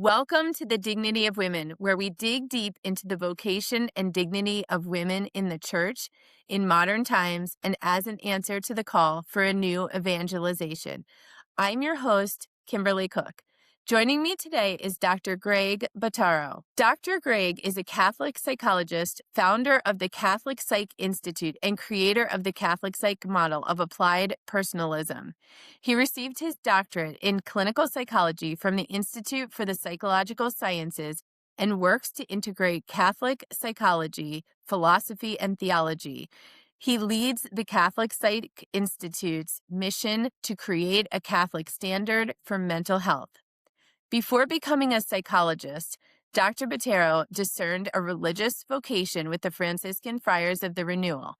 Welcome to the Dignity of Women, where we dig deep into the vocation and dignity of women in the church in modern times and as an answer to the call for a new evangelization. I'm your host, Kimberly Cook. Joining me today is Dr. Greg Bottaro. Dr. Greg is a Catholic psychologist, founder of the Catholic Psych Institute, and creator of the Catholic Psych model of applied personalism. He received his doctorate in clinical psychology from the Institute for the Psychological Sciences and works to integrate Catholic psychology, philosophy, and theology. He leads the Catholic Psych Institute's mission to create a Catholic standard for mental health. Before becoming a psychologist, Dr. Bottaro discerned a religious vocation with the Franciscan Friars of the Renewal.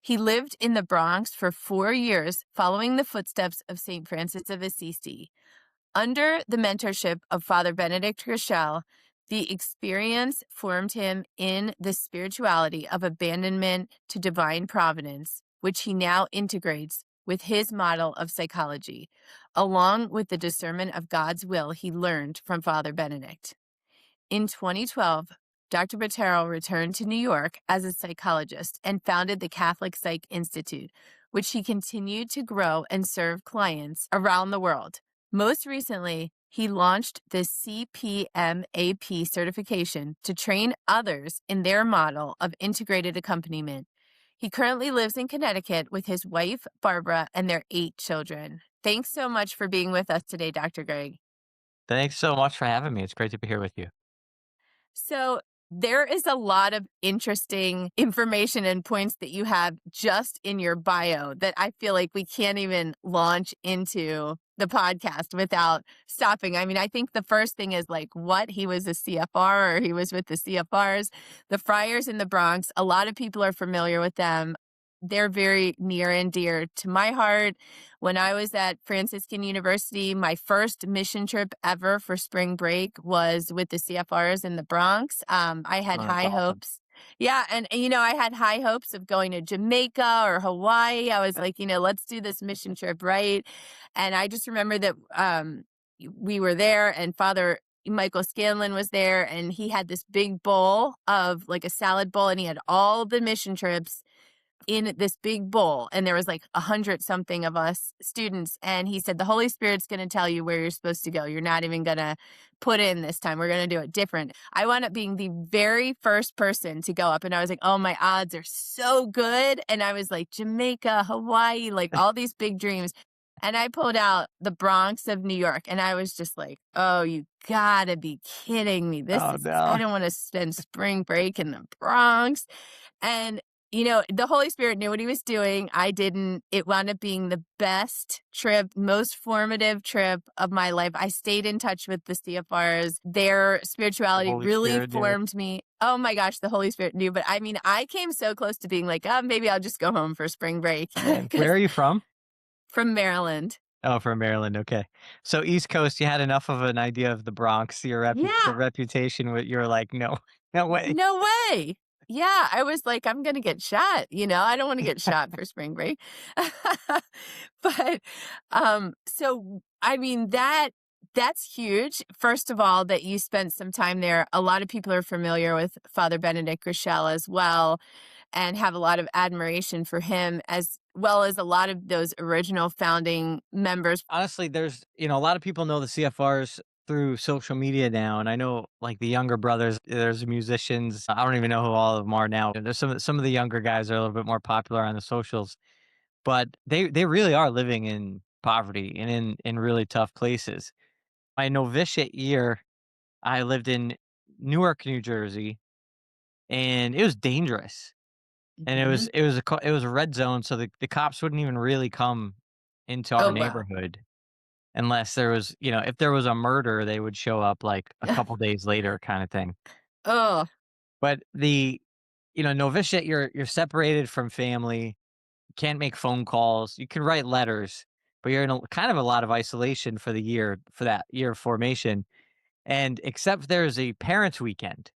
He lived in the Bronx for 4 years, following the footsteps of St. Francis of Assisi. Under the mentorship of Father Benedict Groeschel, the experience formed him in the spirituality of abandonment to divine providence, which he now integrates with his model of psychology, along with the discernment of God's will he learned from Father Benedict. In 2012, Dr. Bottaro returned to New York as a psychologist and founded the Catholic Psych Institute, which he continued to grow and serve clients around the world. Most recently, he launched the CPMAP certification to train others in their model of integrated accompaniment. He currently lives in Connecticut with his wife, Barbara, and their 8 children. Thanks so much for being with us today, Dr. Greg. Thanks so much for having me. It's great to be here with you. So there is a lot of interesting information and points that you have just in your bio that I feel like we can't even launch into the podcast without stopping. I mean, I think the first thing is like what he was a CFR or he was with the CFRs, the Friars in the Bronx. A lot of people are familiar with them. They're very near and dear to my heart. When I was at Franciscan University, my first mission trip ever for spring break was with the CFRs in the Bronx. I had Oh, that's high awesome. hopes. Yeah, and I had high hopes of going to Jamaica or Hawaii. I was like, let's do this mission trip, right? And I just remember that we were there and Father Michael Scanlon was there and he had this big bowl of like a salad bowl and he had all the mission trips in this big bowl, and there was like 100 something of us students, and he said the Holy Spirit's going to tell you where you're supposed to go. You're not even going to put in this time. We're going to do it different. I wound up being the very first person to go up, and I was like, oh, my odds are so good. And I was like, Jamaica, Hawaii, like all these big dreams. And I pulled out the Bronx of New York, and I was just like, oh, you gotta be kidding me. Oh, I no. don't want to spend spring break in the Bronx. And the Holy Spirit knew what he was doing. I didn't. It wound up being the best trip, most formative trip of my life. I stayed in touch with the CFRs. Their The spirituality Holy really Spirit knew. formed me. Oh my gosh, the Holy Spirit knew. But I mean, I came so close to being like, oh, maybe I'll just go home for spring break. Man, where 'Cause are you from? from Maryland. Oh, from Maryland. Okay. So East Coast, you had enough of an idea of the Bronx, the Yeah. reputation. You were like, no, no way. No way. Yeah, I was like, I'm gonna get shot, I don't wanna get shot for spring break. But, so, I mean, that's huge. First of all, that you spent some time there. A lot of people are familiar with Father Benedict Groeschel as well, and have a lot of admiration for him, as well as a lot of those original founding members. Honestly, there's, a lot of people know the CFRs through social media now. And I know like the younger brothers, there's musicians. I don't even know who all of them are now. There's some of the younger guys are a little bit more popular on the socials, but they really are living in poverty and in really tough places. My novitiate year, I lived in Newark, New Jersey, and it was dangerous. And it was Mhm. it was a red zone, so the cops wouldn't even really come into our Oh, wow. neighborhood unless there was, if there was a murder, they would show up like a couple days later, kind of thing. Oh, But novitiate, you're separated from family, you can't make phone calls, you can write letters, but you're in kind of a lot of isolation for that year of formation. And except there's a parents' weekend.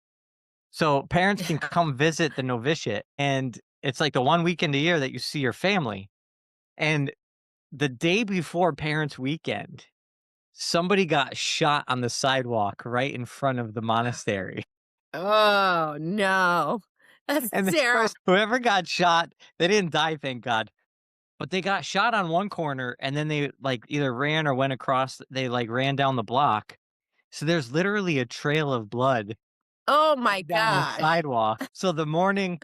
So parents can come visit the novitiate, and it's like the one weekend a year that you see your family. And the day before parents' weekend, somebody got shot on the sidewalk right in front of the monastery. Oh, no. That's And this terrible. person, whoever got shot, they didn't die, thank God. But they got shot on one corner and then they like either ran or went across, they like ran down the block. So there's literally a trail of blood Oh my down the gosh. sidewalk. So the morning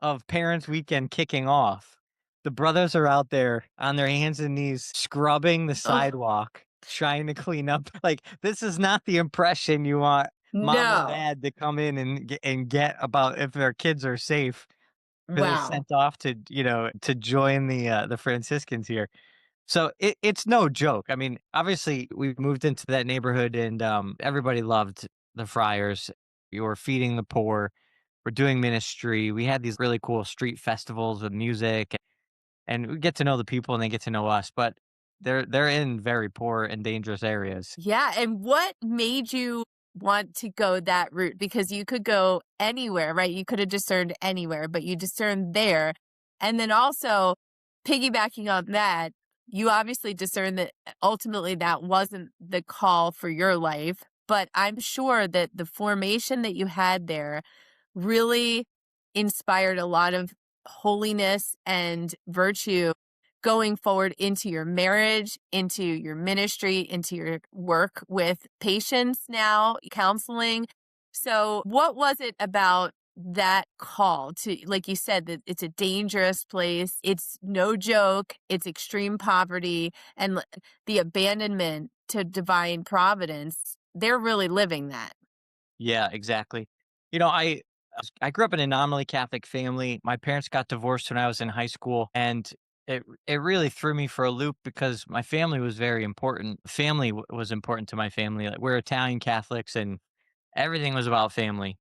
of Parents' Weekend kicking off, the brothers are out there on their hands and knees scrubbing the Oh, sidewalk, trying to clean up. Like, this is not the impression you want mom and no. dad to come in and get about if their kids are safe. 'Cause they're Wow. sent off to, to join the Franciscans here. So it's no joke. I mean, obviously, we moved into that neighborhood and, everybody loved the Friars. You were feeding the poor. We're doing ministry. We had these really cool street festivals with music, and we get to know the people and they get to know us, but they're in very poor and dangerous areas. Yeah, and what made you want to go that route? Because you could go anywhere, right? You could have discerned anywhere, but you discerned there. And then also piggybacking on that, you obviously discerned that ultimately that wasn't the call for your life. But I'm sure that the formation that you had there really inspired a lot of holiness and virtue going forward into your marriage, into your ministry, into your work with patients now, counseling. So, what was it about that call to, like you said, that it's a dangerous place, it's no joke, it's extreme poverty, and the abandonment to divine providence? They're really living that. Yeah, exactly. You know, I grew up in a nominally Catholic family. My parents got divorced when I was in high school, and it really threw me for a loop because my family was very important. Family was important to my family. Like, we're Italian Catholics, and everything was about family.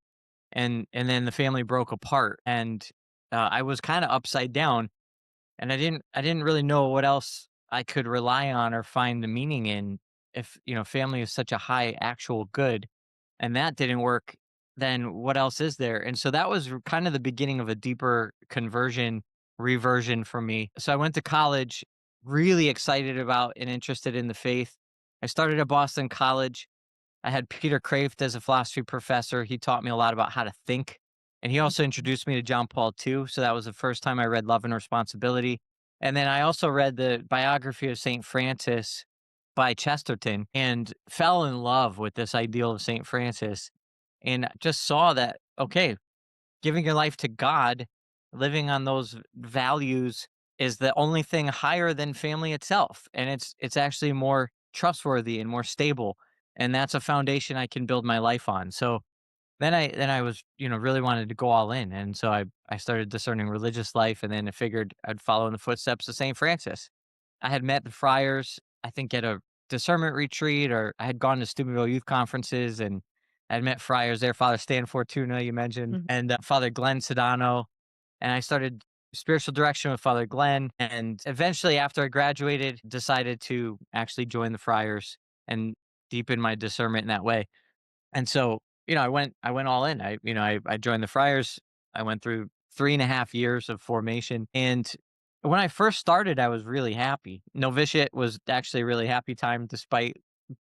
And then the family broke apart, and I was kind of upside down, and I didn't really know what else I could rely on or find the meaning in if, family is such a high actual good and that didn't work, then what else is there? And so that was kind of the beginning of a deeper conversion, reversion for me. So I went to college really excited about and interested in the faith. I started at Boston College. I had Peter Kraft as a philosophy professor. He taught me a lot about how to think. And he also introduced me to John Paul II. So that was the first time I read Love and Responsibility. And then I also read the biography of St. Francis by Chesterton and fell in love with this ideal of St. Francis and just saw that, okay, giving your life to God, living on those values is the only thing higher than family itself, and it's actually more trustworthy and more stable, and that's a foundation I can build my life on. So then I was, really wanted to go all in, and so I started discerning religious life, and then I figured I'd follow in the footsteps of Saint Francis. I had met the friars, I think at a discernment retreat, or I had gone to Steubenville youth conferences, and I'd met friars there, Father Stan Fortuna, you mentioned, Mhm. and Father Glenn Sedano, and I started spiritual direction with Father Glenn, and eventually, after I graduated, decided to actually join the friars and deepen my discernment in that way. And so, I went all in. I joined the Friars. I went through 3.5 years of formation. And when I first started, I was really happy. Novitiate was actually a really happy time despite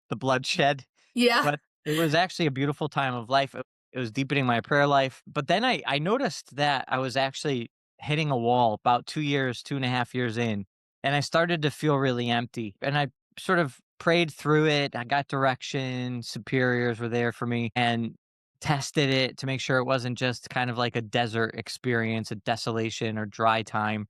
the bloodshed, Yeah. but it was actually a beautiful time of life. It was deepening my prayer life. But then I noticed that I was actually hitting a wall about 2 years, 2.5 years in. And I started to feel really empty. And I sort of prayed through it. I got direction. Superiors were there for me and tested it to make sure it wasn't just kind of like a desert experience, a desolation or dry time.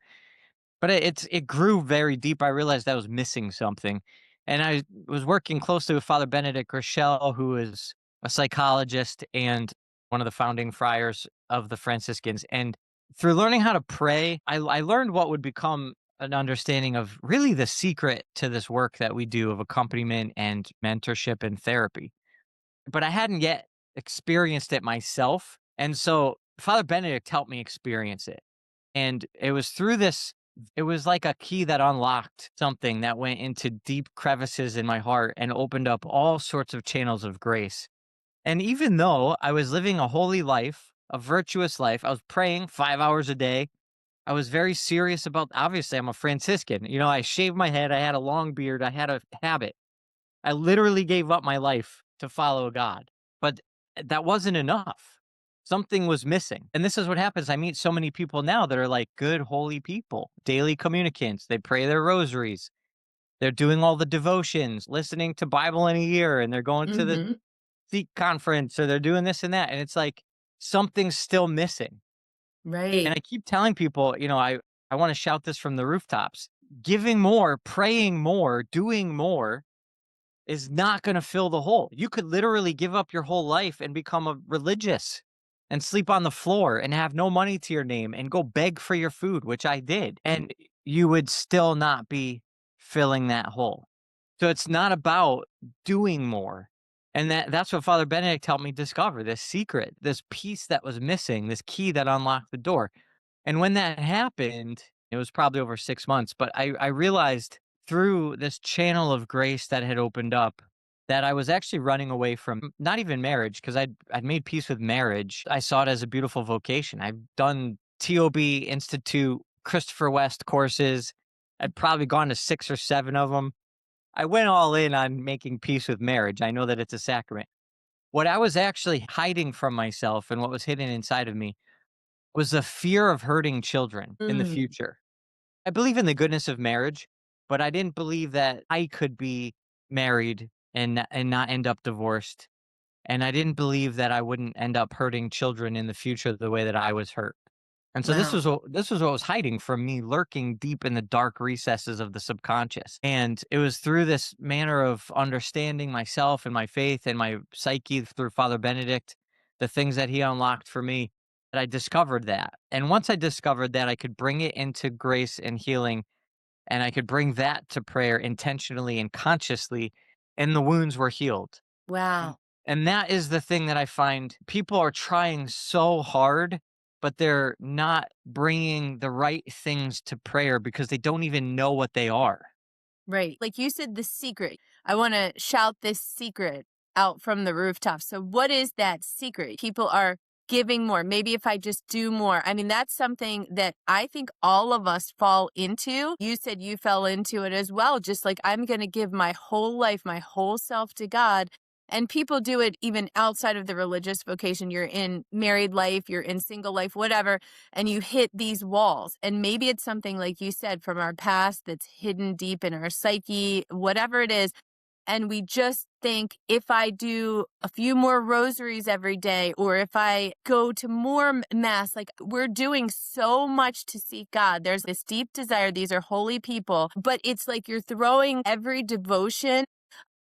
But it grew very deep. I realized I was missing something. And I was working closely with Father Benedict Rochelle, who is a psychologist and one of the founding friars of the Franciscans. And through learning how to pray, I learned what would become an understanding of really the secret to this work that we do of accompaniment and mentorship and therapy. But I hadn't yet experienced it myself. And so Father Benedict helped me experience it. And it was through this, it was like a key that unlocked something that went into deep crevices in my heart and opened up all sorts of channels of grace. And even though I was living a holy life, a virtuous life, I was praying 5 hours a day. I was very serious about, obviously, I'm a Franciscan. I shaved my head, I had a long beard, I had a habit. I literally gave up my life to follow God, but that wasn't enough. Something was missing. And this is what happens. I meet so many people now that are like good, holy people, daily communicants. They pray their rosaries. They're doing all the devotions, listening to Bible in a year, and they're going to the Mhm. Sikh conference, or they're doing this and that. And it's like something's still missing. And Right. I keep telling people, I want to shout this from the rooftops. Giving more, praying more, doing more is not going to fill the hole. You could literally give up your whole life and become a religious and sleep on the floor and have no money to your name and go beg for your food, which I did. And you would still not be filling that hole. So it's not about doing more. And that's what Father Benedict helped me discover, this secret, this piece that was missing, this key that unlocked the door. And when that happened, it was probably over 6 months, but I realized through this channel of grace that had opened up that I was actually running away from not even marriage, because I'd made peace with marriage. I saw it as a beautiful vocation. I've done TOB Institute, Christopher West courses. I'd probably gone to 6 or 7 of them. I went all in on making peace with marriage. I know that it's a sacrament. What I was actually hiding from myself and what was hidden inside of me was the fear of hurting children in the Mm. future. I believe in the goodness of marriage, but I didn't believe that I could be married and not end up divorced. And I didn't believe that I wouldn't end up hurting children in the future the way that I was hurt. And so Wow. this was what was hiding from me, lurking deep in the dark recesses of the subconscious. And it was through this manner of understanding myself and my faith and my psyche through Father Benedict, the things that he unlocked for me, that I discovered that. And once I discovered that, I could bring it into grace and healing, and I could bring that to prayer intentionally and consciously, and the wounds were healed. And Wow. and that is the thing that I find people are trying so hard, but they're not bringing the right things to prayer because they don't even know what they are. Right. Like you said, the secret. I want to shout this secret out from the rooftop. So, what is that secret? People are giving more. Maybe if I just do more. I mean, that's something that I think all of us fall into. You said you fell into it as well. Just like I'm going to give my whole life, my whole self to God. And people do it even outside of the religious vocation. You're in married life, you're in single life, whatever, and you hit these walls. And maybe it's something like you said from our past that's hidden deep in our psyche, whatever it is. And we just think if I do a few more rosaries every day, or if I go to more mass, like we're doing so much to seek God. There's this deep desire. These are holy people, but it's like you're throwing every devotion.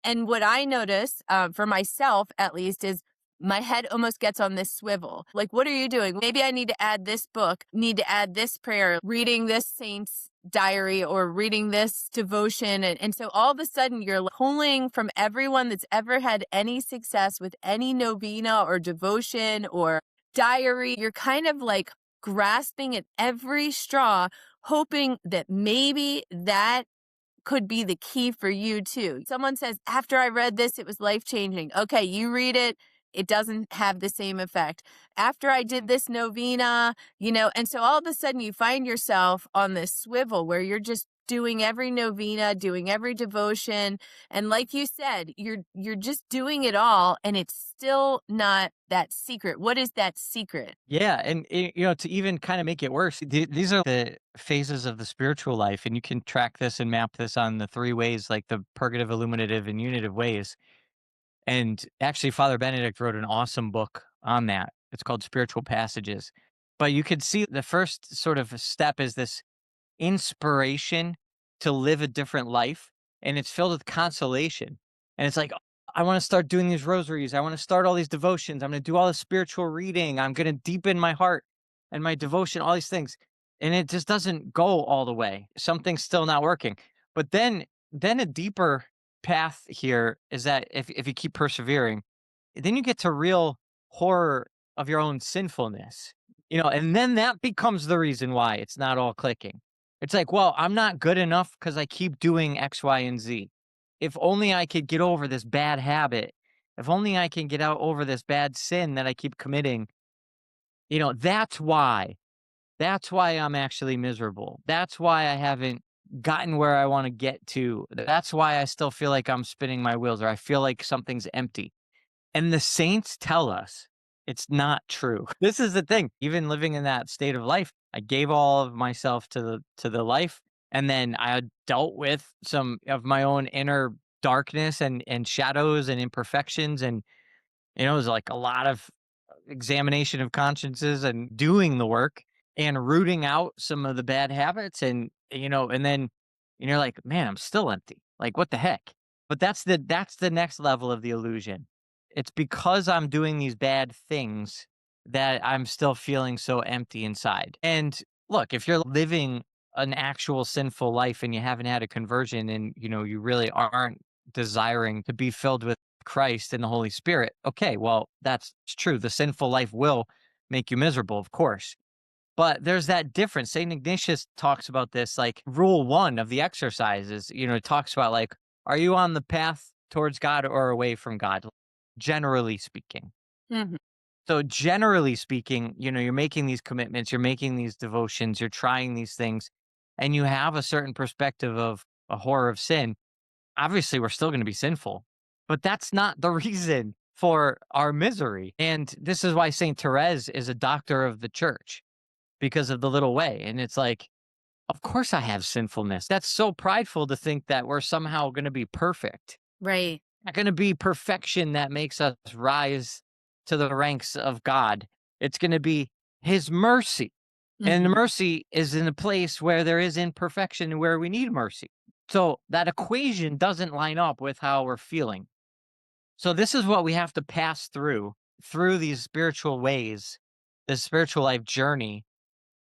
And what I notice, for myself at least, is my head almost gets on this swivel. Like, what are you doing? Maybe I need to add this book, need to add this prayer, reading this saint's diary or reading this devotion. And so all of a sudden you're pulling from everyone that's ever had any success with any novena or devotion or diary. You're kind of like grasping at every straw, hoping that maybe that could be the key for you too. Someone says, after I read this, it was life changing. Okay, you read it, it doesn't have the same effect. After I did this novena, and so all of a sudden you find yourself on this swivel where you're just doing every novena, doing every devotion. And like you said, you're just doing it all and it's still not that secret. What is that secret? Yeah, and to even kind of make it worse, these are the phases of the spiritual life, and you can track this and map this on the 3 ways, like the purgative, illuminative, and unitive ways. And actually, Father Benedict wrote an awesome book on that. It's called Spiritual Passages. But you could see the first sort of step is this inspiration to live a different life, and it's filled with consolation. And it's like, I want to start doing these rosaries. I want to start all these devotions. I'm going to do all the spiritual reading. I'm going to deepen my heart and my devotion, all these things. And it just doesn't go all the way. Something's still not working. But then a deeper path here is that if you keep persevering, then you get to real horror of your own sinfulness. And then that becomes the reason why it's not all clicking. It's like, well, I'm not good enough because I keep doing X, Y, and Z. If only I could get over this bad habit. If only I can get out over this bad sin that I keep committing. That's why. That's why I'm actually miserable. That's why I haven't gotten where I want to get to. That's why I still feel like I'm spinning my wheels, or I feel like something's empty. And the saints tell us it's not true. This is the thing. Even living in that state of life, I gave all of myself to the life, and then I dealt with some of my own inner darkness and shadows and imperfections, and it was like a lot of examination of consciences and doing the work and rooting out some of the bad habits, and then you're like, man, I'm still empty, like what the heck. But that's the next level of the illusion. It's because I'm doing these bad things that I'm still feeling so empty inside. And look, if you're living an actual sinful life and you haven't had a conversion, and you really aren't desiring to be filled with Christ and the Holy Spirit, okay, well, that's true. The sinful life will make you miserable, of course. But there's that difference. St. Ignatius talks about this, like rule one of the exercises, it talks about like, are you on the path towards God or away from God? Generally speaking. Mhm. So generally speaking, you're making these commitments, you're making these devotions, you're trying these things, and you have a certain perspective of a horror of sin. Obviously, we're still going to be sinful, but that's not the reason for our misery. And this is why Saint Therese is a doctor of the church, because of the little way. And it's like, of course I have sinfulness. That's so prideful to think that we're somehow going to be perfect. Right. Not going to be perfection that makes us rise to the ranks of God. It's going to be his mercy. And the Mhm. mercy is in a place where there is imperfection and where we need mercy. So that equation doesn't line up with how we're feeling. So this is what we have to pass through these spiritual ways, this spiritual life journey,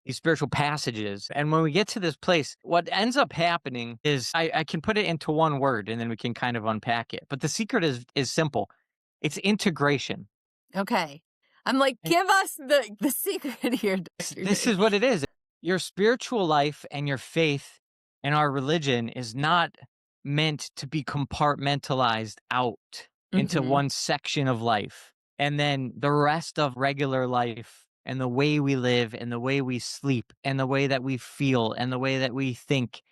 these spiritual passages. And when we get to this place, what ends up happening is I can put it into one word and then we can kind of unpack it. But the secret is simple. It's integration. Okay. I'm like, And give us the secret here, Dr. this J. is what it is. Your spiritual life and your faith and our religion is not meant to be compartmentalized out into Mhm. one section of life. And then the rest of regular life and the way we live and the way we sleep and the way that we feel and the way that we think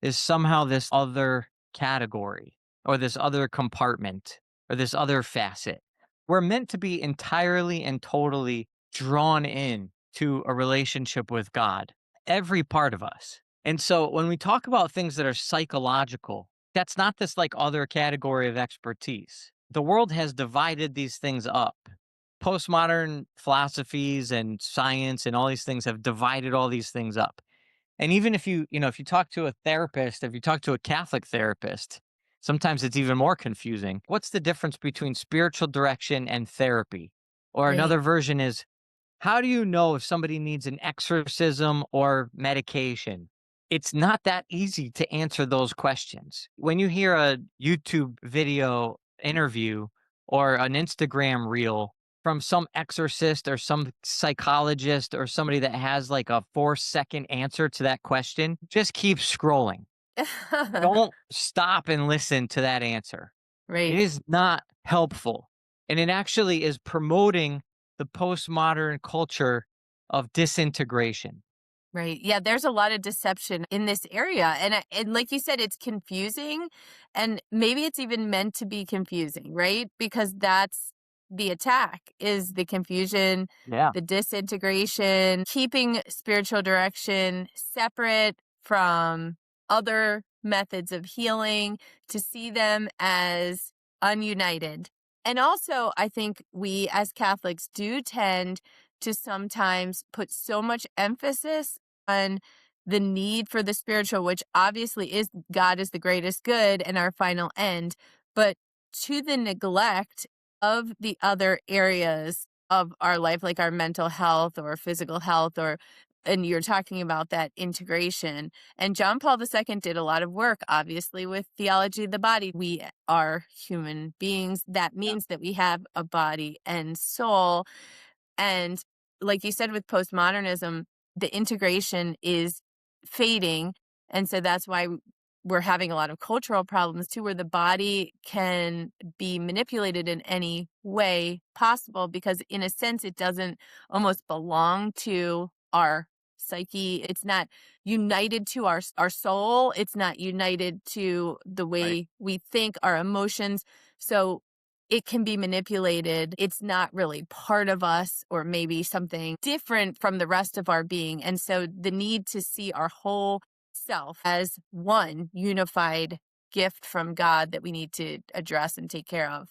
is somehow this other category or this other compartment or this other facet. We're meant to be entirely and totally drawn in to a relationship with God, every part of us. And so when we talk about things that are psychological, that's not this like other category of expertise. The world has divided these things up. Postmodern philosophies and science and all these things have divided all these things up. And even if you talk to a therapist, if you talk to a Catholic therapist, sometimes it's even more confusing. What's the difference between spiritual direction and therapy? Or Right. another version is, how do you know if somebody needs an exorcism or medication? It's not that easy to answer those questions. When you hear a YouTube video interview or an Instagram reel from some exorcist or some psychologist or somebody that has like a 4-second answer to that question, just keep scrolling. Don't stop and listen to that answer. It Right. is not helpful. And it actually is promoting the postmodern culture of disintegration. Right. Yeah, there's a lot of deception in this area. And like you said, it's confusing, and maybe it's even meant to be confusing, right? Because that's the attack is the confusion, Yeah. the disintegration, keeping spiritual direction separate from other methods of healing, to see them as ununited. And also, I think we as Catholics do tend to sometimes put so much emphasis on the need for the spiritual, which obviously is God is the greatest good and our final end, but to the neglect of the other areas of our life, like our mental health or physical health, and you're talking about that integration. And John Paul II did a lot of work, obviously, with theology of the body. We are human beings. That Yeah. means that we have a body and soul. And like you said, with postmodernism, the integration is fading. And so that's why we're having a lot of cultural problems too, where the body can be manipulated in any way possible because, in a sense, it doesn't almost belong to our psyche. It's not united to our soul. It's not united to the Right. way we think, our emotions. So it can be manipulated. It's not really part of us, or maybe something different from the rest of our being. And so the need to see our whole self as one unified gift from God that we need to address and take care of.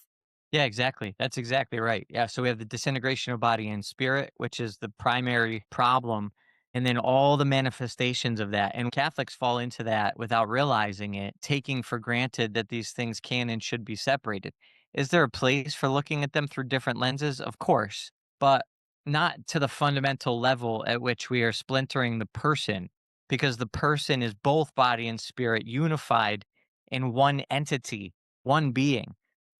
Yeah, exactly. That's exactly right. Yeah. So we have the disintegration of body and spirit, which is the primary problem. And then all the manifestations of that. And Catholics fall into that without realizing it, taking for granted that these things can and should be separated. Is there a place for looking at them through different lenses? Of course, but not to the fundamental level at which we are splintering the person, because the person is both body and spirit unified in one entity, one being.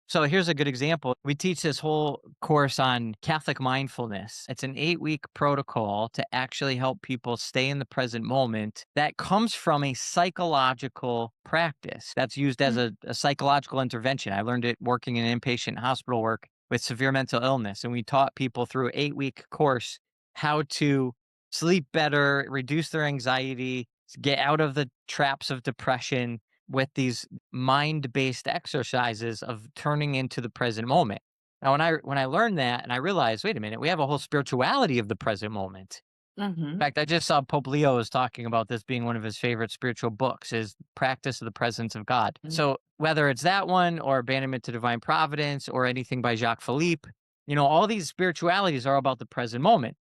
So here's a good example. We teach this whole course on Catholic mindfulness. It's an 8-week protocol to actually help people stay in the present moment that comes from a psychological practice that's used as a psychological intervention. I learned it working in inpatient hospital work with severe mental illness. And we taught people through 8-week course how to sleep better, reduce their anxiety, get out of the traps of depression with these mind-based exercises of turning into the present moment. Now, when I learned that and I realized, wait a minute, we have a whole spirituality of the present moment. In Hmm. fact, I just saw Pope Leo is talking about this being one of his favorite spiritual books, is Practice of the Presence of God. So whether it's that one or Abandonment to Divine Providence or anything by Jacques Philippe, all these spiritualities are about the present moment.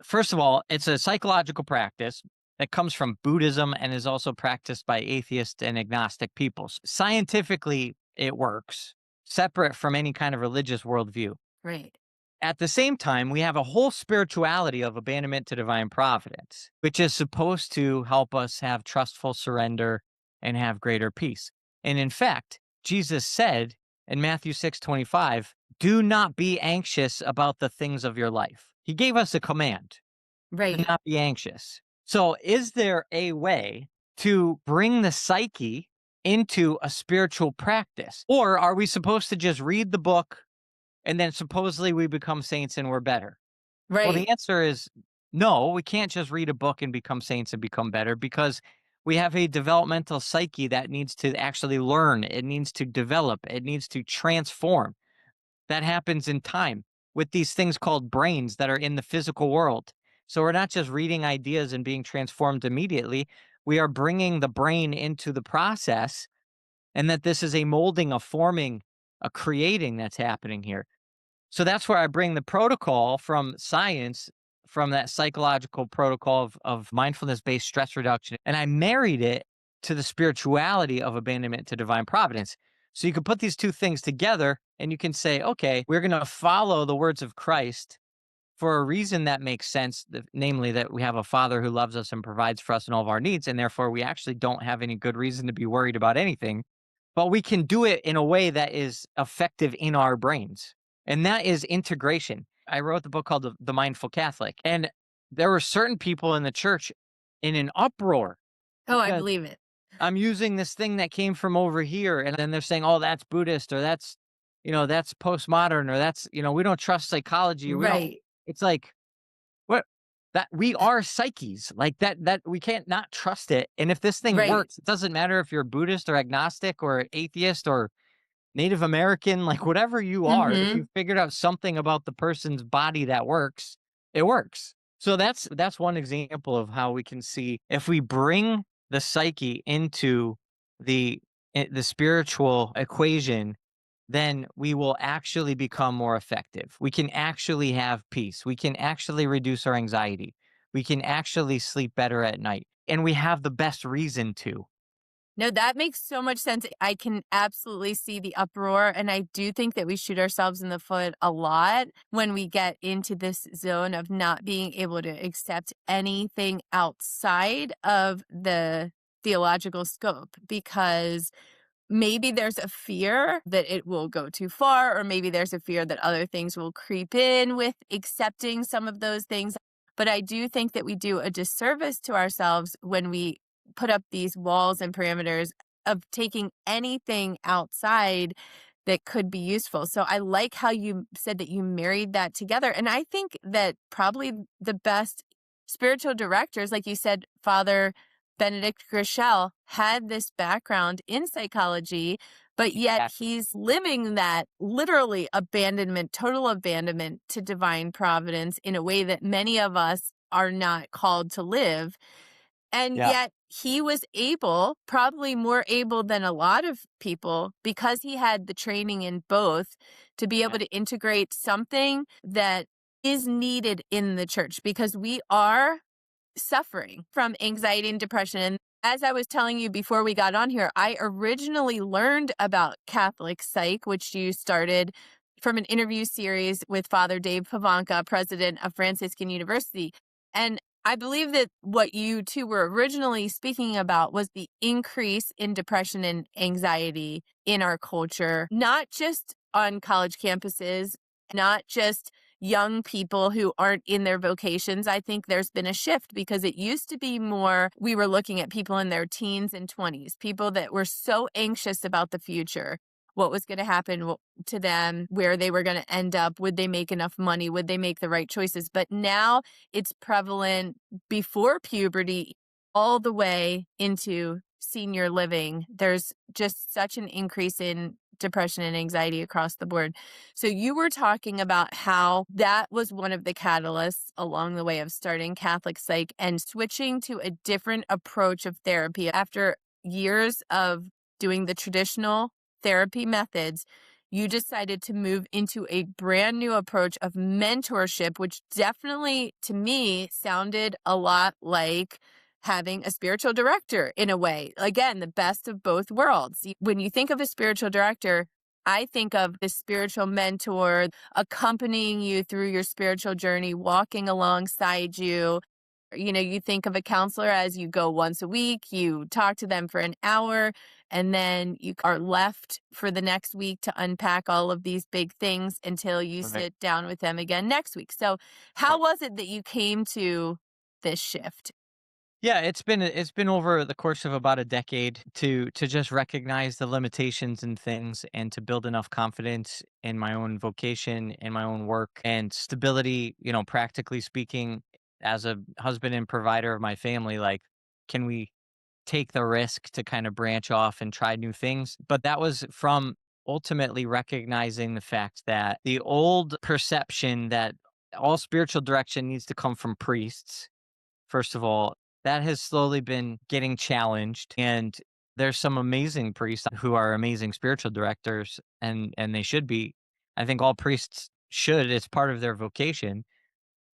First of all, it's a psychological practice that comes from Buddhism and is also practiced by atheist and agnostic peoples. Scientifically, it works, separate from any kind of religious worldview. Right. At the same time, we have a whole spirituality of abandonment to divine providence, which is supposed to help us have trustful surrender and have greater peace. And in fact, Jesus said in Matthew 6:25, do not be anxious about the things of your life. He gave us a command to Right. not be anxious. So, is there a way to bring the psyche into a spiritual practice? Or are we supposed to just read the book and then supposedly we become saints and we're better? Well, the Right. answer is no, we can't just read a book and become saints and become better, because we have a developmental psyche that needs to actually learn, it needs to develop, it needs to transform. That happens in time with these things called brains that are in the physical world. So we're not just reading ideas and being transformed immediately. We are bringing the brain into the process, and that this is a molding, a forming, a creating that's happening here. So that's where I bring the protocol from science, from that psychological protocol of mindfulness based stress reduction, and I married it to the spirituality of abandonment to divine providence. So you can put these two things together and you can say, okay, we're going to follow the words of Christ for a reason that makes sense, namely that we have a father who loves us and provides for us in all of our needs. And therefore, we actually don't have any good reason to be worried about anything, but we can do it in a way that is effective in our brains. And that is integration. I wrote the book called The Mindful Catholic. And there were certain people in the church in an uproar Oh, I because believe it. I'm using this thing that came from over here. And then they're saying, oh, that's Buddhist, or that's postmodern, or we don't trust psychology, or we don't. Right. It's like, what? That we are psyches, like that we can't not trust it. And if this thing Right. works, it doesn't matter if you're Buddhist or agnostic or atheist or Native American, like whatever you are, if you Hmm. figured out something about the person's body that works, it works. So that's one example of how we can see if we bring the psyche into the spiritual equation, then we will actually become more effective. We can actually have peace. We can actually reduce our anxiety. We can actually sleep better at night. And we have the best reason to. No, that makes so much sense. I can absolutely see the uproar. And I do think that we shoot ourselves in the foot a lot when we get into this zone of not being able to accept anything outside of the theological scope, because maybe there's a fear that it will go too far, or maybe there's a fear that other things will creep in with accepting some of those things. But I do think that we do a disservice to ourselves when we put up these walls and parameters of taking anything outside that could be useful. So I like how you said that you married that together. And I think that probably the best spiritual directors, like you said, Father Benedict Grishel had this background in psychology, but yet Exactly. he's living that literally abandonment, total abandonment to divine providence in a way that many of us are not called to live. And Yeah. yet he was able, probably more able than a lot of people, because he had the training in both, to be Yeah. able to integrate something that is needed in the church because we are suffering from anxiety and depression. And as I was telling you before we got on here, I originally learned about Catholic Psych, which you started from an interview series with Father Dave Pavanka, president of Franciscan University. And I believe that what you two were originally speaking about was the increase in depression and anxiety in our culture, not just on college campuses, not just young people who aren't in their vocations. I think there's been a shift because it used to be more, we were looking at people in their teens and 20s, people that were so anxious about the future, what was going to happen to them, where they were going to end up, would they make enough money, would they make the right choices. But now it's prevalent before puberty all the way into senior living. There's just such an increase in depression and anxiety across the board. So you were talking about how that was one of the catalysts along the way of starting Catholic Psych and switching to a different approach of therapy. After years of doing the traditional therapy methods, you decided to move into a brand new approach of mentorship, which definitely to me sounded a lot like having a spiritual director in a way. Again, the best of both worlds. When you think of a spiritual director, I think of the spiritual mentor accompanying you through your spiritual journey, walking alongside you. You think of a counselor as you go once a week, you talk to them for an hour, and then you are left for the next week to unpack all of these big things until you Right. sit down with them again next week. So, how Right. was it that you came to this shift? Yeah, it's been over the course of about a decade to just recognize the limitations and things and to build enough confidence in my own vocation, in my own work and stability, practically speaking, as a husband and provider of my family, like, can we take the risk to kind of branch off and try new things? But that was from ultimately recognizing the fact that the old perception that all spiritual direction needs to come from priests. First of all, that has slowly been getting challenged, and there's some amazing priests who are amazing spiritual directors, and they should be. I think all priests should, it's part of their vocation.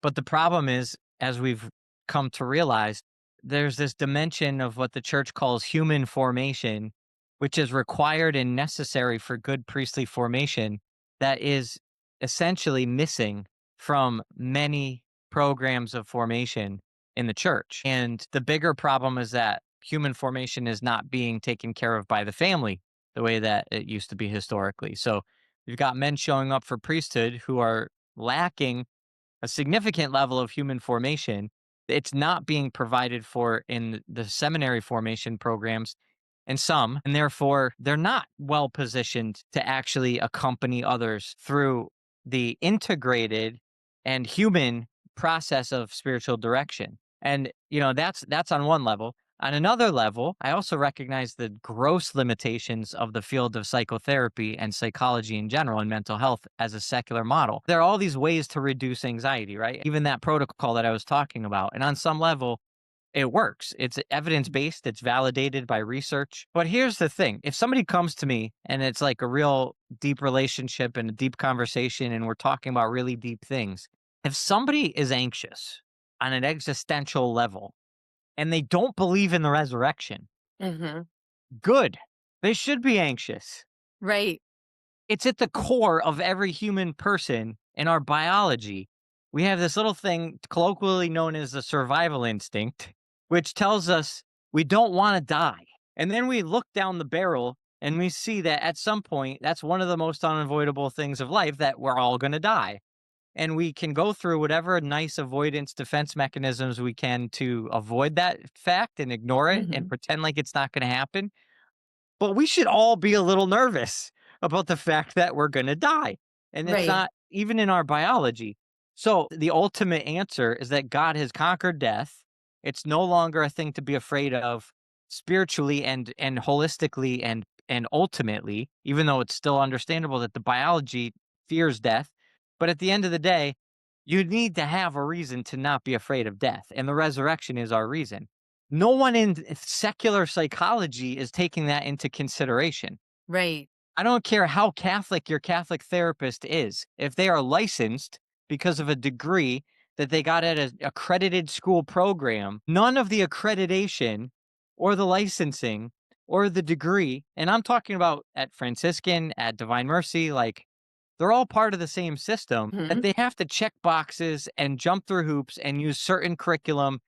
But the problem is, as we've come to realize, there's this dimension of what the church calls human formation, which is required and necessary for good priestly formation, that is essentially missing from many programs of formation in the church. And the bigger problem is that human formation is not being taken care of by the family the way that it used to be historically. So you've got men showing up for priesthood who are lacking a significant level of human formation. It's not being provided for in the seminary formation programs and some, and therefore they're not well positioned to actually accompany others through the integrated and human process of spiritual direction. And that's on one level. On another level, I also recognize the gross limitations of the field of psychotherapy and psychology in general and mental health as a secular model. There are all these ways to reduce anxiety, right? Even that protocol that I was talking about. And on some level, it works. It's evidence based, it's validated by research. But here's the thing, if somebody comes to me and it's like a real deep relationship and a deep conversation, and we're talking about really deep things, if somebody is anxious on an existential level and they don't believe in the resurrection, Hmm. good. They should be anxious. Right. It's at the core of every human person in our biology. We have this little thing colloquially known as the survival instinct, which tells us we don't want to die. And then we look down the barrel and we see that at some point, that's one of the most unavoidable things of life, that we're all going to die. And we can go through whatever nice avoidance defense mechanisms we can to avoid that fact and ignore it and Hmm. pretend like it's not going to happen. But we should all be a little nervous about the fact that we're gonna die, and it's Right. not even in our biology. So the ultimate answer is that God has conquered death. It's no longer a thing to be afraid of spiritually and holistically and ultimately, even though it's still understandable that the biology fears death. But at the end of the day, you need to have a reason to not be afraid of death, and the resurrection is our reason. No one in secular psychology is taking that into consideration. Right. I don't care how Catholic your Catholic therapist is. If they are licensed because of a degree that they got at an accredited school program, none of the accreditation or the licensing or the degree, and I'm talking about at Franciscan, at Divine Mercy, like they're all part of the same system that Mhm. they have to check boxes and jump through hoops and use certain curriculum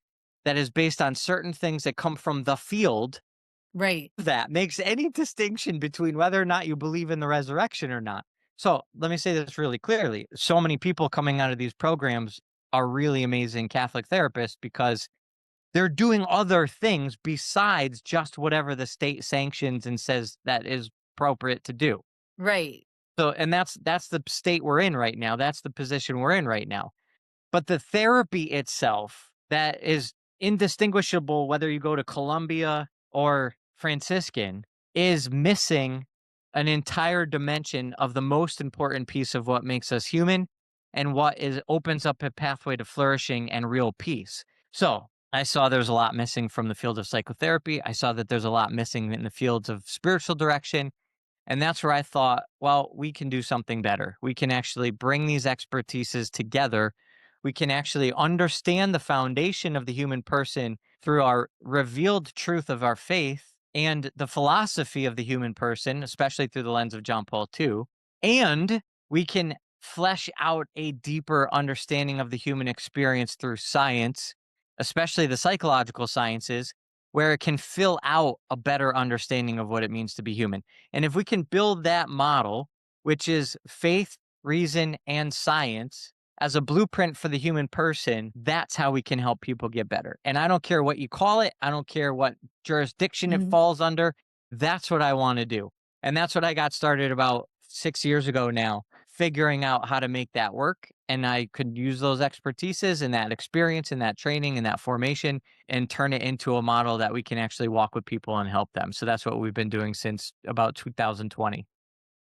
that is based on certain things that come from the field Right. that makes any distinction between whether or not you believe in the resurrection or not. So let me say this really clearly. So many people coming out of these programs are really amazing Catholic therapists because they're doing other things besides just whatever the state sanctions and says that is appropriate to do. Right. So, and that's the state we're in right now. That's the position we're in right now. But the therapy itself that is indistinguishable whether you go to Columbia or Franciscan is missing an entire dimension of the most important piece of what makes us human and what is opens up a pathway to flourishing and real peace. So, I saw there's a lot missing from the field of psychotherapy. I saw that there's a lot missing in the fields of spiritual direction. And that's where I thought, well, we can do something better. We can actually bring these expertises together. We can actually understand the foundation of the human person through our revealed truth of our faith and the philosophy of the human person, especially through the lens of John Paul II. And we can flesh out a deeper understanding of the human experience through science, especially the psychological sciences, where it can fill out a better understanding of what it means to be human. And if we can build that model, which is faith, reason, and science as a blueprint for the human person, that's how we can help people get better. And I don't care what you call it, I don't care what jurisdiction it Mhm. falls under. That's what I want to do. And that's what I got started about 6 years ago now, figuring out how to make that work. And I could use those expertises and that experience and that training and that formation and turn it into a model that we can actually walk with people and help them. So that's what we've been doing since about 2020.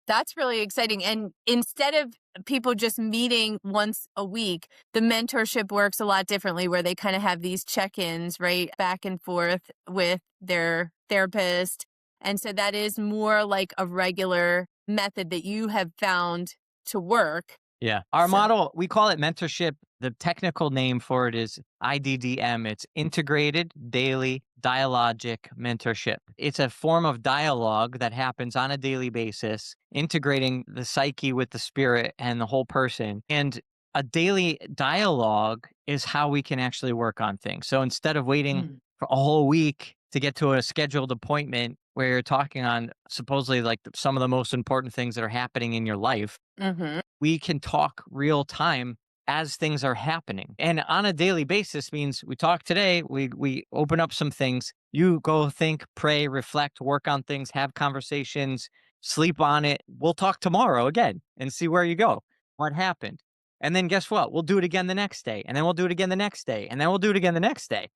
That's really exciting. And instead of people just meeting once a week, the mentorship works a lot differently where they kind of have these check-ins, right? Back and forth with their therapist. And so that is more like a regular method that you have found to work. Yeah. Our So, model, we call it mentorship. The technical name for it is IDDM. It's integrated daily dialogic mentorship. It's a form of dialogue that happens on a daily basis, integrating the psyche with the spirit and the whole person. And a daily dialogue is how we can actually work on things. So instead of waiting mm, for a whole week to get to a scheduled appointment where you're talking on supposedly like some of the most important things that are happening in your life, mhm, we can talk real time as things are happening. And on a daily basis means we talk today, we open up some things, you go think, pray, reflect, work on things, have conversations, sleep on it. We'll talk tomorrow again and see where you go. What happened? And then guess what? We'll do it again the next day. And then we'll do it again the next day. And then we'll do it again the next day.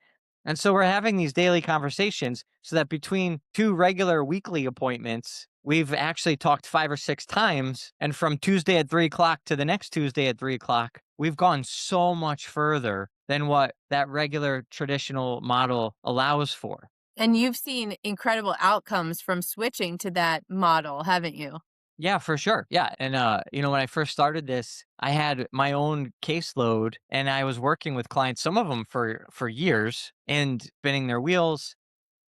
And so we're having these daily conversations so that between two regular weekly appointments, we've actually talked 5 or 6 times. And from Tuesday at 3 o'clock to the next Tuesday at 3 o'clock, we've gone so much further than what that regular traditional model allows for. and you've seen incredible outcomes from switching to that model, haven't you? Yeah, for sure. Yeah. And when I first started this, I had my own caseload and I was working with clients, some of them for years and spinning their wheels.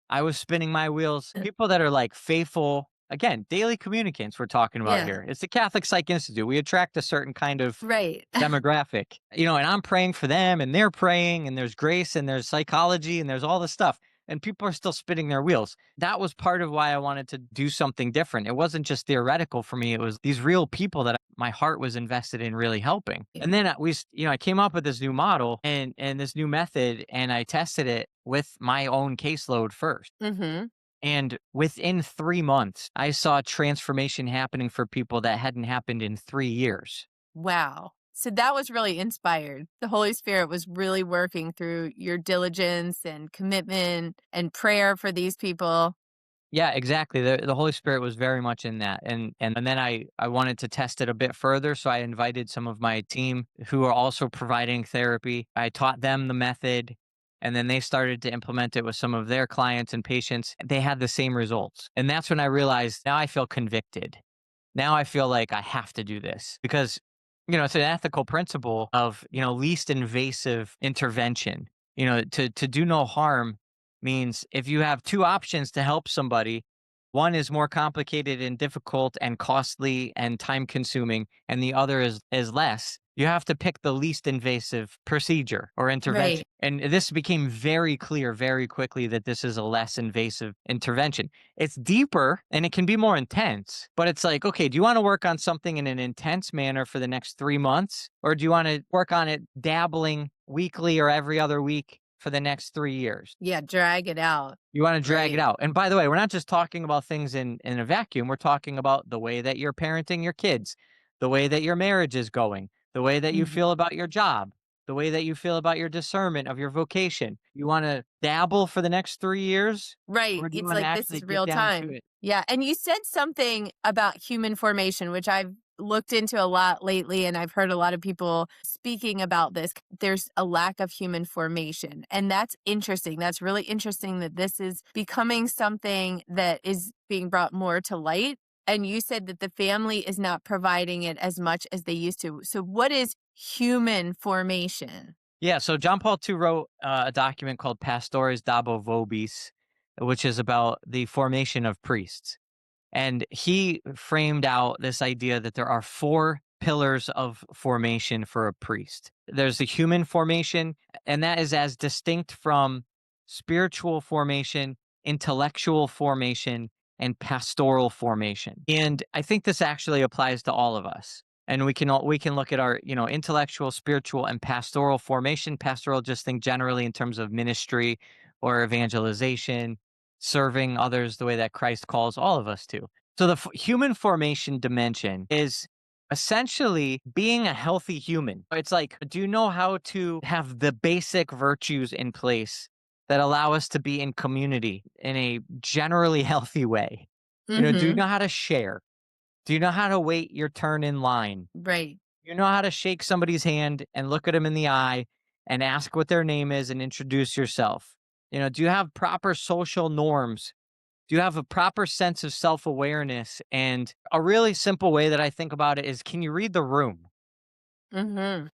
I was spinning my wheels. People that are like faithful, again, daily communicants we're talking about Yeah. here. It's the Catholic Psych Institute. We attract a certain kind of Right. demographic, and I'm praying for them and they're praying and there's grace and there's psychology and there's all this stuff. And people are still spinning their wheels. That was part of why I wanted to do something different. It wasn't just theoretical for me. It was these real people that my heart was invested in really helping. And then I came up with this new model and this new method and I tested it with my own caseload first. Mhm. And within 3 months, I saw transformation happening for people that hadn't happened in 3 years. Wow. So that was really inspired. The Holy Spirit was really working through your diligence and commitment and prayer for these people. Yeah, exactly. The Holy Spirit was very much in that. And then I wanted to test it a bit further, so I invited some of my team who are also providing therapy. I taught them the method, and then they started to implement it with some of their clients and patients. They had the same results. And that's when I realized now I feel convicted. Now I feel like I have to do this because, it's an ethical principle of, least invasive intervention. To do no harm means if you have two options to help somebody, one is more complicated and difficult and costly and time consuming, and the other is less. You have to pick the least invasive procedure or intervention. Right. And this became very clear very quickly that this is a less invasive intervention. It's deeper and it can be more intense, but it's like, okay, do you want to work on something in an intense manner for the next 3 months? Or do you want to work on it dabbling weekly or every other week for the next 3 years? Yeah, drag it out. You want to drag it Right. out. And by the way, we're not just talking about things in a vacuum. We're talking about the way that you're parenting your kids, the way that your marriage is going, the way that you Mhm. feel about your job, the way that you feel about your discernment of your vocation. You want to dabble for the next 3 years, Right. or do you It's want to like this actually is get real down to time. it? Yeah. And you said something about human formation, which I've looked into a lot lately, and I've heard a lot of people speaking about this. There's a lack of human formation. And that's interesting. That's really interesting that this is becoming something that is being brought more to light. And you said that the family is not providing it as much as they used to. So, what is human formation? Yeah, so John Paul II wrote a document called Pastores Dabo Vobis, which is about the formation of priests. And he framed out this idea that there are four pillars of formation for a priest. There's the human formation, and that is as distinct from spiritual formation, intellectual formation, and pastoral formation. And I think this actually applies to all of us. And we can look at our, intellectual, spiritual, and pastoral formation. Pastoral, just think generally in terms of ministry or evangelization, serving others the way that Christ calls all of us to. So the human formation dimension is essentially being a healthy human. It's like, do you know how to have the basic virtues in place that allow us to be in community in a generally healthy way? Do you Mm-hmm. know how to share? Do you know how to wait your turn in line? Right. You know how to shake somebody's hand and look at them in the eye and ask what their name is and introduce yourself? Do you have proper social norms? Do you have a proper sense of self-awareness? And a really simple way that I think about it is, can you read the room? Mm-hmm.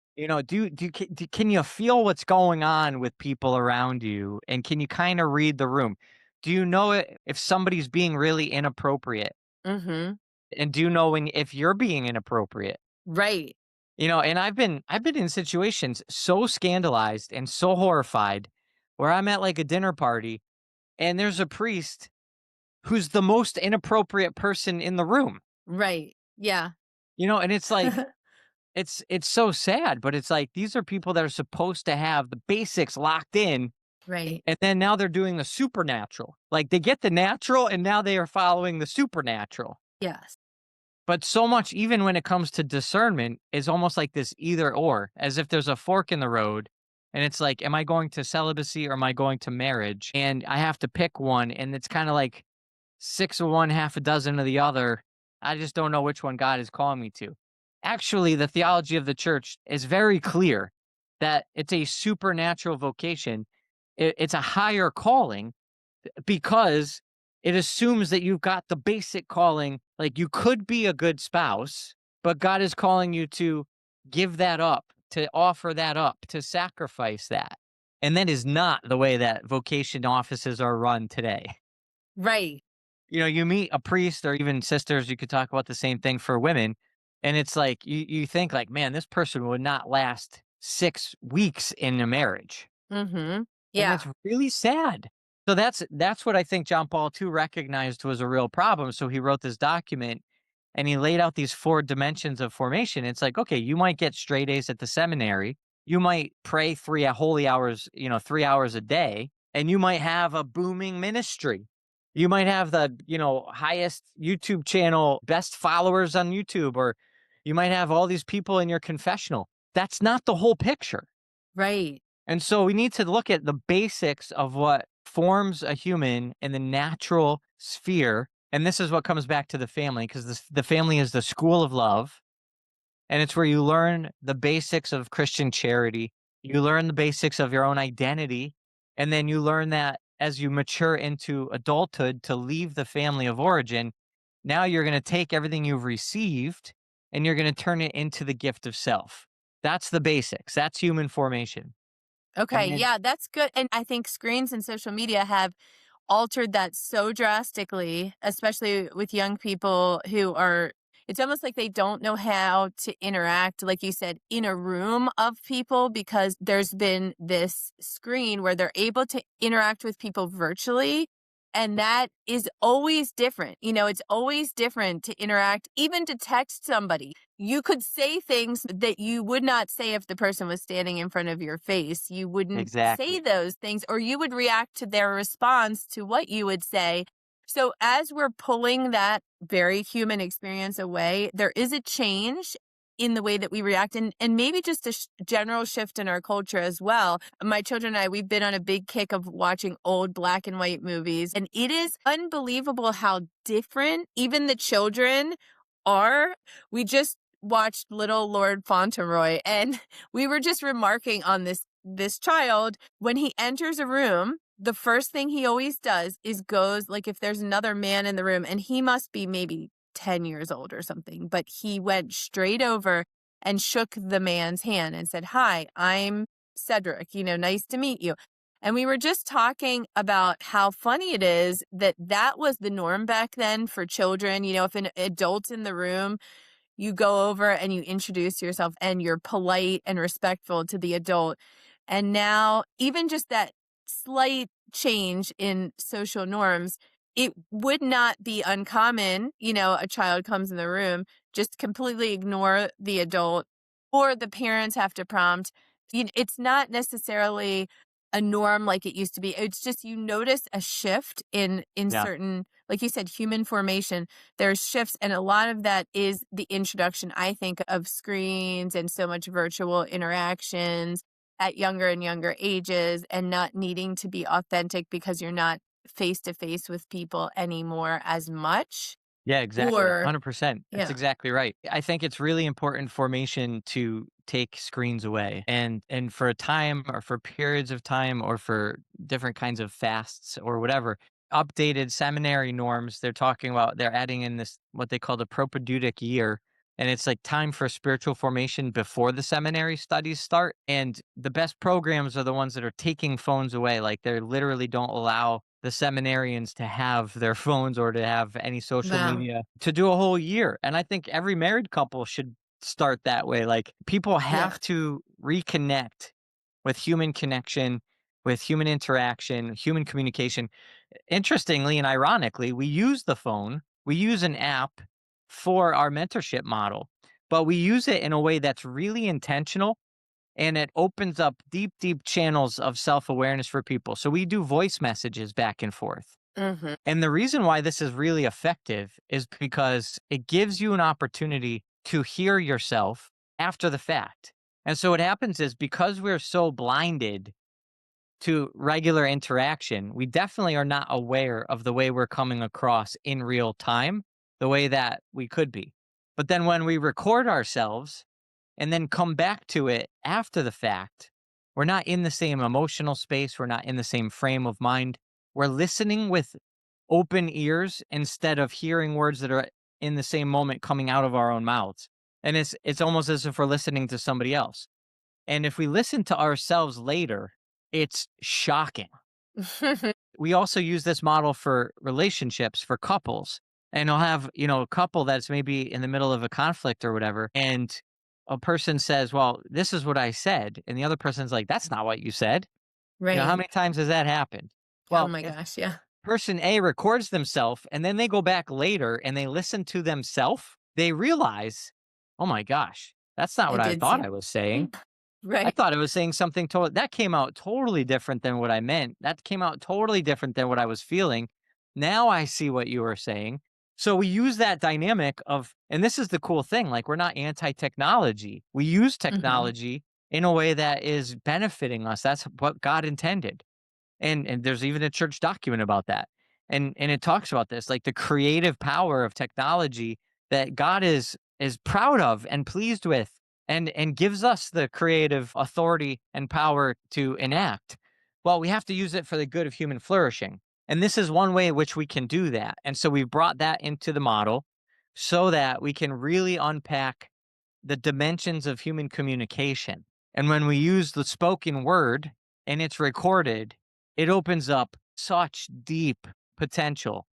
Can you feel what's going on with people around you? And can you kind of read the room? Do you know if somebody's being really inappropriate? Mm-hmm. And do you know when if you're being inappropriate? Right. And I've been in situations so scandalized and so horrified where I'm at like a dinner party and there's a priest who's the most inappropriate person in the room. Right. Yeah. And it's like it's so sad, but it's like these are people that are supposed to have the basics locked in, Right. and then now they're doing the supernatural. Like they get the natural and now they are following the supernatural. Yes. But so much, even when it comes to discernment, is almost like this either or, as if there's a fork in the road. And it's like, am I going to celibacy or am I going to marriage? And I have to pick one. And it's kind of like six of one, half a dozen of the other. I just don't know which one God is calling me to. Actually, the theology of the church is very clear that it's a supernatural vocation. It's a higher calling because it assumes that you've got the basic calling. Like you could be a good spouse, but God is calling you to give that up, to offer that up, to sacrifice that. And that is not the way that vocation offices are run today. Right. You meet a priest or even sisters, you could talk about the same thing for women. And it's like, you think like, man, this person would not last 6 weeks in a marriage. Mm-hmm. And Yeah. it's really sad. So that's what I think John Paul II recognized was a real problem. So he wrote this document and he laid out these four dimensions of formation. It's like, okay, you might get straight A's at the seminary. You might pray holy hours, 3 hours a day, and you might have a booming ministry. You might have the, highest YouTube channel, best followers on YouTube, or you might have all these people in your confessional. That's not the whole picture. Right. And so we need to look at the basics of what forms a human in the natural sphere. And this is what comes back to the family, because the family is the school of love. And it's where you learn the basics of Christian charity. You learn the basics of your own identity. And then you learn that as you mature into adulthood to leave the family of origin, now you're going to take everything you've received and you're going to turn it into the gift of self. That's the basics. That's human formation. Okay, And then yeah, that's good, and I think screens and social media have altered that so drastically, especially with young people who are it's almost like they don't know how to interact, like you said, in a room of people because there's been this screen where they're able to interact with people virtually. And that is always different. It's always different to interact, even to text somebody. You could say things that you would not say if the person was standing in front of your face. You wouldn't say exactly. those things, or you would react to their response to what you would say. So, as we're pulling that very human experience away, there is a change in the way that we react, and maybe just a general shift in our culture as well. My children and I, we've been on a big kick of watching old black and white movies, and it is unbelievable how different even the children are. We just watched Little Lord Fauntleroy, and we were just remarking on this child. When he enters a room, the first thing he always does is goes, like, if there's another man in the room, and he must be maybe 10 years old or something, but he went straight over and shook the man's hand and said, "Hi, I'm Cedric, nice to meet you." And we were just talking about how funny it is that that was the norm back then for children. If an adult's in the room, you go over and you introduce yourself and you're polite and respectful to the adult. And now, even just that slight change in social norms, it would not be uncommon. A child comes in the room, just completely ignore the adult, or the parents have to prompt. It's not necessarily a norm like it used to be. It's just you notice a shift in Yeah. certain, like you said, human formation. There's shifts, and a lot of that is the introduction, I think, of screens and so much virtual interactions at younger and younger ages, and not needing to be authentic because you're not face to face with people anymore as much. Yeah, exactly. Or 100%. That's yeah. exactly right. I think it's really important formation to take screens away and for a time or for periods of time or for different kinds of fasts or whatever. Updated seminary norms, they're adding in this what they call the propedeutic year. And it's like time for spiritual formation before the seminary studies start. And the best programs are the ones that are taking phones away. Like they literally don't allow the seminarians to have their phones or to have any social Wow. media to do a whole year. And I think every married couple should start that way. Like people Yeah. have to reconnect with human connection, with human interaction, human communication. Interestingly and ironically, we use the phone, we use an app for our mentorship model, but we use it in a way that's really intentional and it opens up deep, deep channels of self awareness for people. So we do voice messages back and forth. Hmm. And the reason why this is really effective is because it gives you an opportunity to hear yourself after the fact. And so what happens is because we're so blinded to regular interaction, we definitely are not aware of the way we're coming across in real time, the way that we could be. But then when we record ourselves and then come back to it after the fact, we're not in the same emotional space. We're not in the same frame of mind. We're listening with open ears instead of hearing words that are in the same moment coming out of our own mouths. And it's almost as if we're listening to somebody else. And if we listen to ourselves later, it's shocking. We also use this model for relationships for couples. And I'll have, a couple that's maybe in the middle of a conflict or whatever. And a person says, "Well, this is what I said." And the other person's like, "That's not what you said." How Right. many times has that happened? Oh Well, my if gosh. Yeah. person A records themselves and then they go back later and they listen to themselves, they realize, "Oh my gosh, that's not I what I did thought see. I was saying. I Right. thought I was saying something totally that came out totally different than what I meant. That came out totally different than what I was feeling. Now I see what you were saying." So we use that dynamic of, and this is the cool thing, like we're not anti-technology. We use Mhm. technology in a way that is benefiting us. That's what God intended. And there's even a church document about that. And it talks about this, like the creative power of technology that God is proud of and pleased with, and gives us the creative authority and power to enact. Well, we have to use it for the good of human flourishing. And this is one way in which we can do that. And so we've brought that into the model so that we can really unpack the dimensions of human communication. And when we use the spoken word and it's recorded, it opens up such deep potential.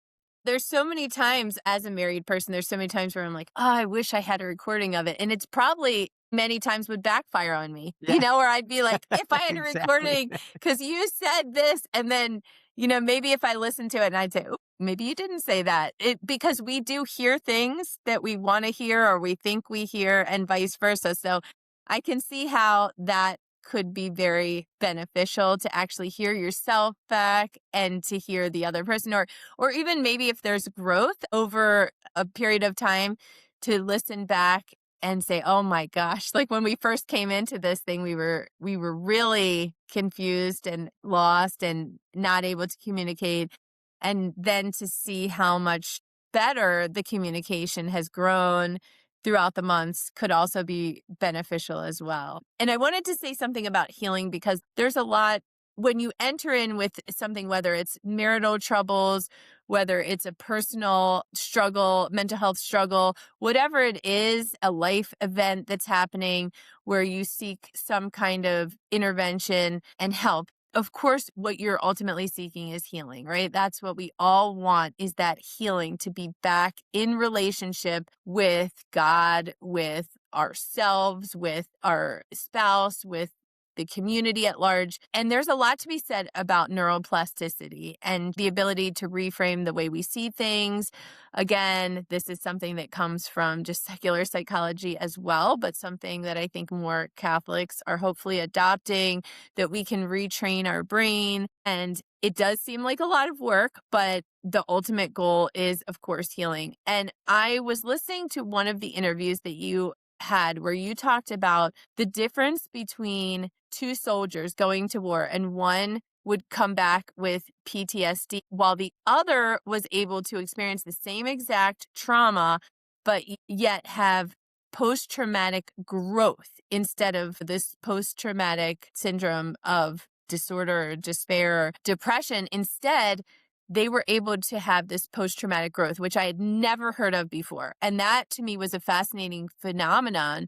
There's so many times as a married person, there's so many times where I'm like, "Oh, I wish I had a recording of it," and it's probably many times would backfire on me, Yeah, where I'd be like, "If I had a exactly. recording, because you said this," and then, maybe if I listened to it and I'd say, "Oop, maybe you didn't say that." Because we do hear things that we wanna hear or we think we hear and vice versa, so I can see how that could be very beneficial to actually hear yourself back and to hear the other person, or even maybe if there's growth over a period of time, to listen back and say, "Oh my gosh," like when we first came into this thing, we were really confused and lost and not able to communicate. And then to see how much better the communication has grown throughout the months could also be beneficial as well. And I wanted to say something about healing because there's a lot when you enter in with something, whether it's marital troubles, whether it's a personal struggle, mental health struggle, whatever it is, a life event that's happening where you seek some kind of intervention and help. Of course, what you're ultimately seeking is healing, right? That's what we all want, is that healing, to be back in relationship with God, with ourselves, with our spouse, with the community at large. And there's a lot to be said about neuroplasticity and the ability to reframe the way we see things. Again, this is something that comes from just secular psychology as well, but something that I think more Catholics are hopefully adopting, that we can retrain our brain. And it does seem like a lot of work, but the ultimate goal is, of course, healing. And I was listening to one of the interviews that you had where you talked about the difference between two soldiers going to war, and one would come back with PTSD while the other was able to experience the same exact trauma, but yet have post traumatic growth instead of this post traumatic syndrome of disorder, or despair, or depression. Instead, they were able to have this post traumatic growth, which I had never heard of before. And that to me was a fascinating phenomenon,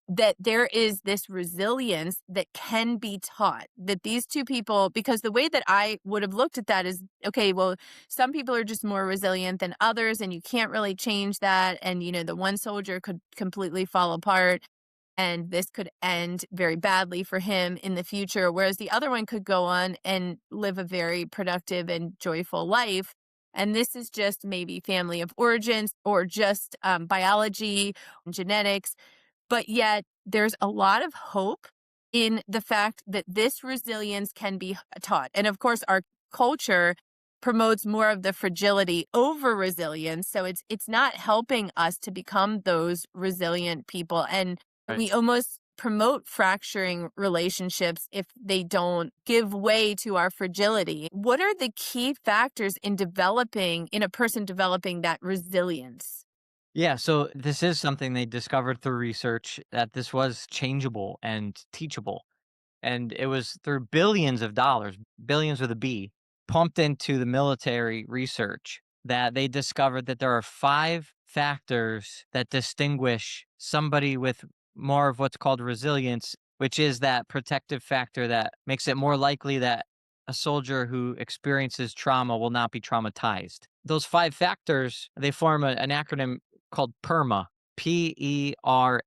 that there is this resilience that can be taught, that these two people, because the way that I would have looked at that is, okay, well, some people are just more resilient than others and you can't really change that. And, the one soldier could completely fall apart and this could end very badly for him in the future, whereas the other one could go on and live a very productive and joyful life. And this is just maybe family of origins or just biology, genetics, but yet there's a lot of hope in the fact that this resilience can be taught. And of course, our culture promotes more of the fragility over resilience. So it's not helping us to become those resilient people. And Right. we almost promote fracturing relationships if they don't give way to our fragility. What are the key factors in a person developing that resilience? Yeah, so this is something they discovered through research, that this was changeable and teachable. And it was through billions of dollars, billions with a B, pumped into the military research, that they discovered that there are 5 factors that distinguish somebody with more of what's called resilience, which is that protective factor that makes it more likely that a soldier who experiences trauma will not be traumatized. Those 5 factors, they form an acronym called PERMA, PERMA.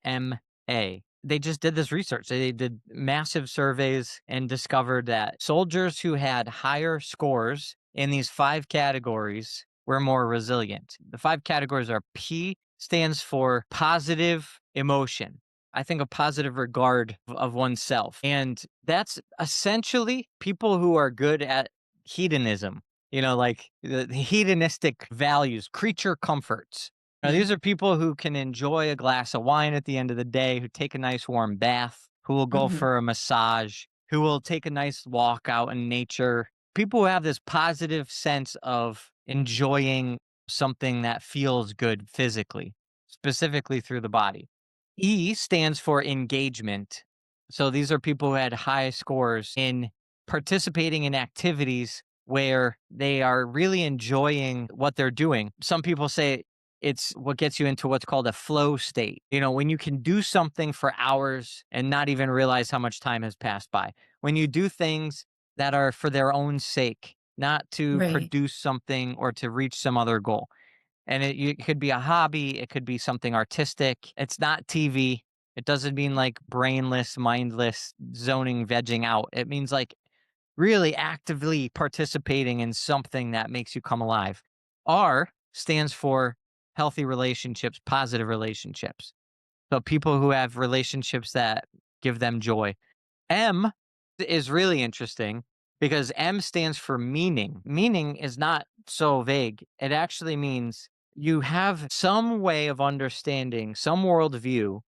They just did this research. They did massive surveys and discovered that soldiers who had higher scores in these 5 categories were more resilient. The 5 categories are: P stands for positive emotion. I think a positive regard of oneself. And that's essentially people who are good at hedonism. like the hedonistic values, creature comforts. Now, Mm, these are people who can enjoy a glass of wine at the end of the day, who take a nice warm bath, who will go mhm. for a massage, who will take a nice walk out in nature. People who have this positive sense of enjoying something that feels good physically, specifically through the body. E stands for engagement. So these are people who had high scores in participating in activities where they are really enjoying what they're doing. Some people say it's what gets you into what's called a flow state. When you can do something for hours and not even realize how much time has passed by. When you do things that are for their own sake, not to Right. produce something or to reach some other goal. And it could be a hobby, it could be something artistic. It's not TV. It doesn't mean like brainless, mindless, zoning, vegging out. It means like really actively participating in something that makes you come alive. R stands for healthy relationships, positive relationships. So people who have relationships that give them joy. M is really interesting because M stands for meaning. Meaning is not so vague. It actually means you have some way of understanding, some worldview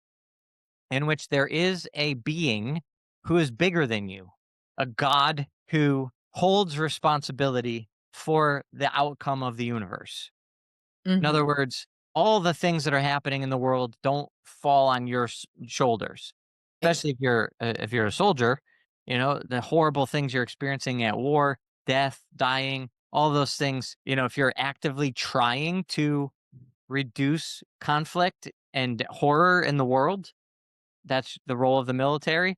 in which there is a being who is bigger than you, a God who holds responsibility for the outcome of the universe. In Mhm. other words, all the things that are happening in the world don't fall on your shoulders, Right. especially if you're a soldier. The horrible things you're experiencing at war, death, dying, all those things. If you're actively trying to reduce conflict and horror in the world, that's the role of the military.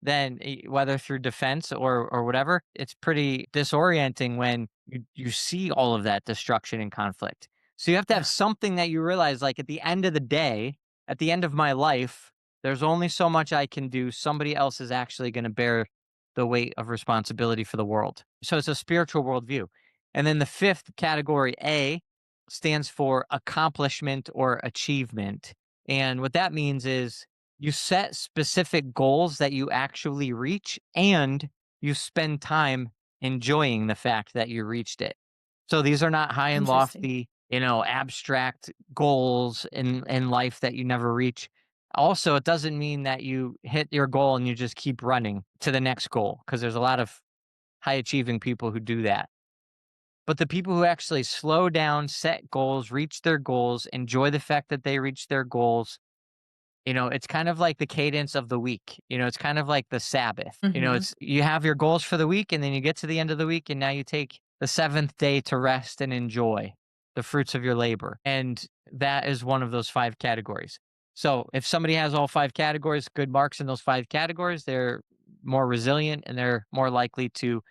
Then whether through defense or whatever, it's pretty disorienting when you see all of that destruction and conflict. So you have to have Yeah. something that you realize, like at the end of the day, at the end of my life, there's only so much I can do. Somebody else is actually going to bear the weight of responsibility for the world. So it's a spiritual worldview. And then the fifth category, A, stands for accomplishment or achievement. And what that means is you set specific goals that you actually reach, and you spend time enjoying the fact that you reached it. So these are not high and Interesting. lofty, abstract goals in life that you never reach. Also, it doesn't mean that you hit your goal and you just keep running to the next goal, because there's a lot of high achieving people who do that. But the people who actually slow down, set goals, reach their goals, enjoy the fact that they reach their goals, it's kind of like the cadence of the week. It's kind of like the Sabbath. Mhm. It's you have your goals for the week, and then you get to the end of the week and now you take the seventh day to rest and enjoy the fruits of your labor. And that is one of those five categories. So if somebody has all five categories, good marks in those five categories, they're more resilient and they're more likely to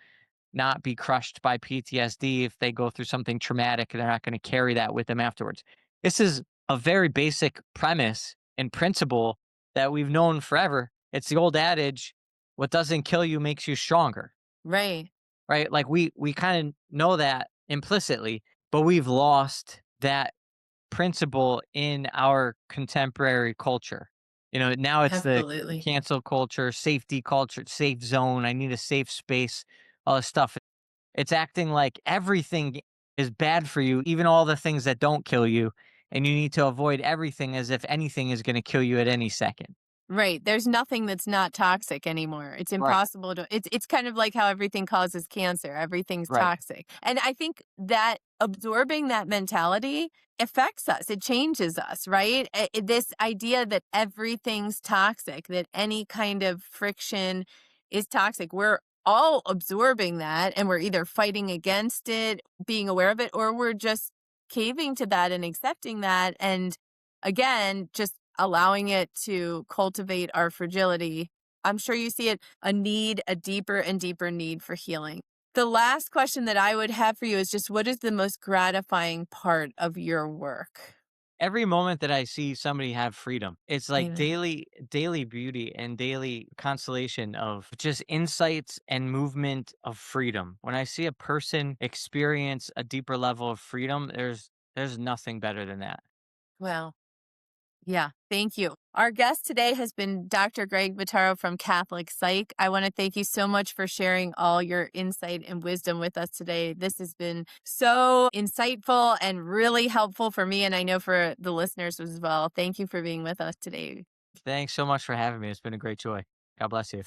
not be crushed by PTSD if they go through something traumatic. They're not going to carry that with them afterwards. This is a very basic premise and principle that we've known forever. It's the old adage, what doesn't kill you makes you stronger, Right. right? Like we kind of know that implicitly, but we've lost that principle in our contemporary culture. Now it's the Absolutely. cancel culture, safe zone. I need a safe space, all this stuff. It's acting like everything is bad for you, even all the things that don't kill you, and you need to avoid everything as if anything is gonna kill you at any second. Right, there's nothing that's not toxic anymore. It's Right, impossible to it's kind of like how everything causes cancer, everything's right. toxic. And I think that absorbing that mentality affects us, it changes us, right? This idea that everything's toxic, that any kind of friction is toxic. We're all absorbing that and we're either fighting against it, being aware of it, or we're just caving to that and accepting that and again, just allowing it to cultivate our fragility. I'm sure you see it a need, a deeper and deeper need for healing. The last question that I would have for you is just what is the most gratifying part of your work? Every moment that I see somebody have freedom, it's like Amen. daily beauty and daily consolation of just insights and movement of freedom. When I see a person experience a deeper level of freedom, there's nothing better than that. Well. Yeah, thank you. Our guest today has been Dr. Greg Bottaro from Catholic Psych. I want to thank you so much for sharing all your insight and wisdom with us today. This has been so insightful and really helpful for me, and I know for the listeners as well. Thank you for being with us today. Thanks so much for having me. It's been a great joy. God bless you.